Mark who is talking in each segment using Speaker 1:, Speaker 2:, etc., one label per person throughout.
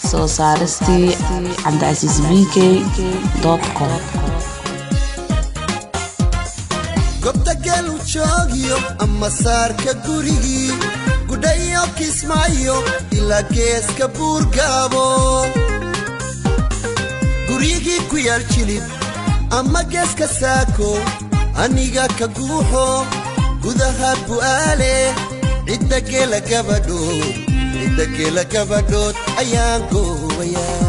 Speaker 1: soo saaristii cabdicaziizbk.com
Speaker 2: gobta gelu joogiyo ama saarka gurigii gudhayo kismaayo ilaa geeska buurgaabo gurigii ku yaal jilib ama geeska saako aniga ka guuxo gudaha bu'aale cidda geela gabadhood ayaan goobayaa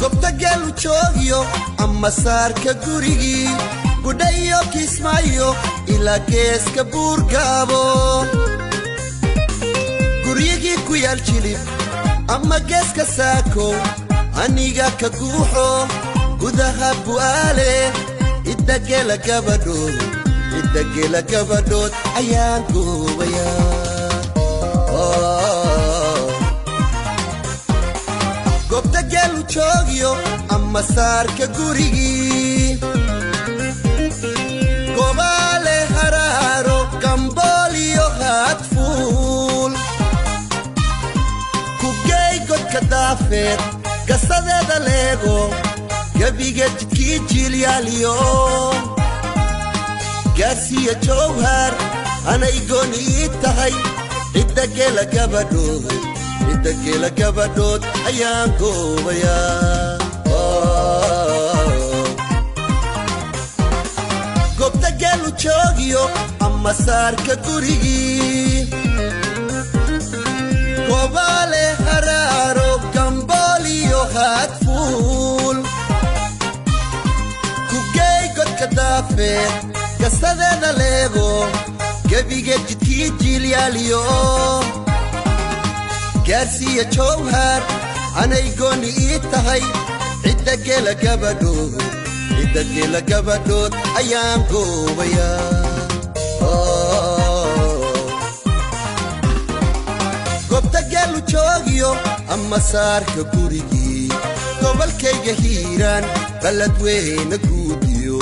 Speaker 2: gobta gelu joogiyo ama saarka gurigii gudhayo kismaayo ilaa geeska buurgaabo gurigii ku yaal jilib ama geeska saako aniga ka guuxo gudaha bu'aale cidda geela gabadhood ayaan goobayaa gobta gelu joogiyo ama saarka gurigii gobaale haraaro gambooliyo haadfuul kugey godka daafeed gasadeeda leego gabiga jidkii jiilyaaliyo gaarsiya jowhar anay gooni tahay cidda geela gabadhood ayaan goobayaa gobta gelu joogiyo ama saarka gurigii gobaale haraaro gambooliyo haadfuul kugey godka daafeed gasadeeda leego gabiga jidkii jiilyaaliyo gaarsiya jowhar anay gooni tahay cidda geela gabadhood ayaan goobayaa gobta gelu joogiyo ama saarka gurigii gobolkayga hiiraan balladweyne guudiyo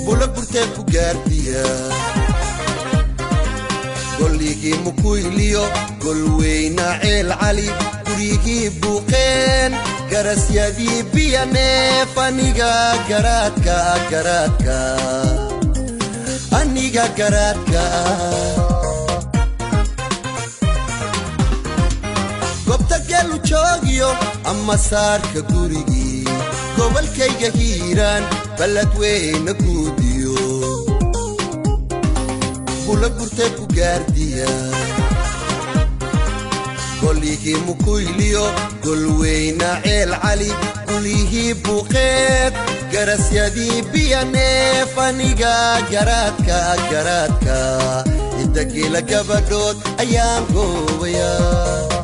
Speaker 2: bula burtee ku gaardiya golligii mukuyliyo golweyna ceel cali gurigii buuqeen garasyadii biyaneef aniga garaadka gobta gelu joogiyo ama saarka gurigii gobolkayga hiiraan balladweyne guudiyo bula burtee ku gaardiya golligii mukuyliyo golweyna ceel cali gurigii buuqeed garasyadii biyaneef aniga garaadka cidda geela gabadhood ayaan goobayaa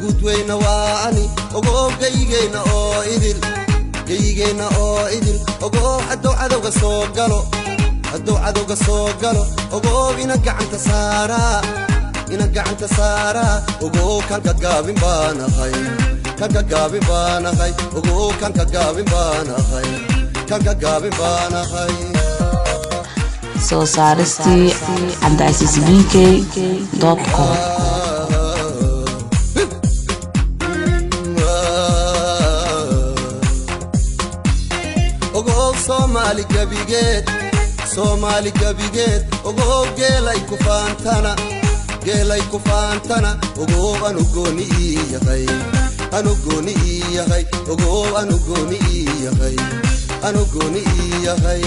Speaker 2: gudweyna waa ani ogoo gaygeena oo idil ogoo hadduu cadowga soo galo ogoo ina gacanta saaraa ogoo kanka gaabin baanahay ogoo kanka gaabin baanahay
Speaker 1: soo saaristii cabdicaziizbk.com
Speaker 2: Somali gabigeed ogoo geelay ku faantana ogoo anu gooni yahay ogoo anu gooni yahay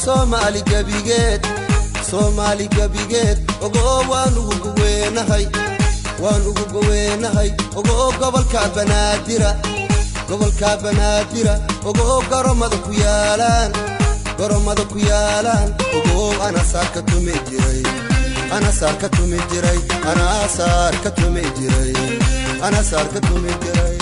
Speaker 2: Somali gabigeed ogo waan ugu weynahay ogo gobolka banaadir ogo garoomada ku yaalaan ogo ana saarka tumi jiray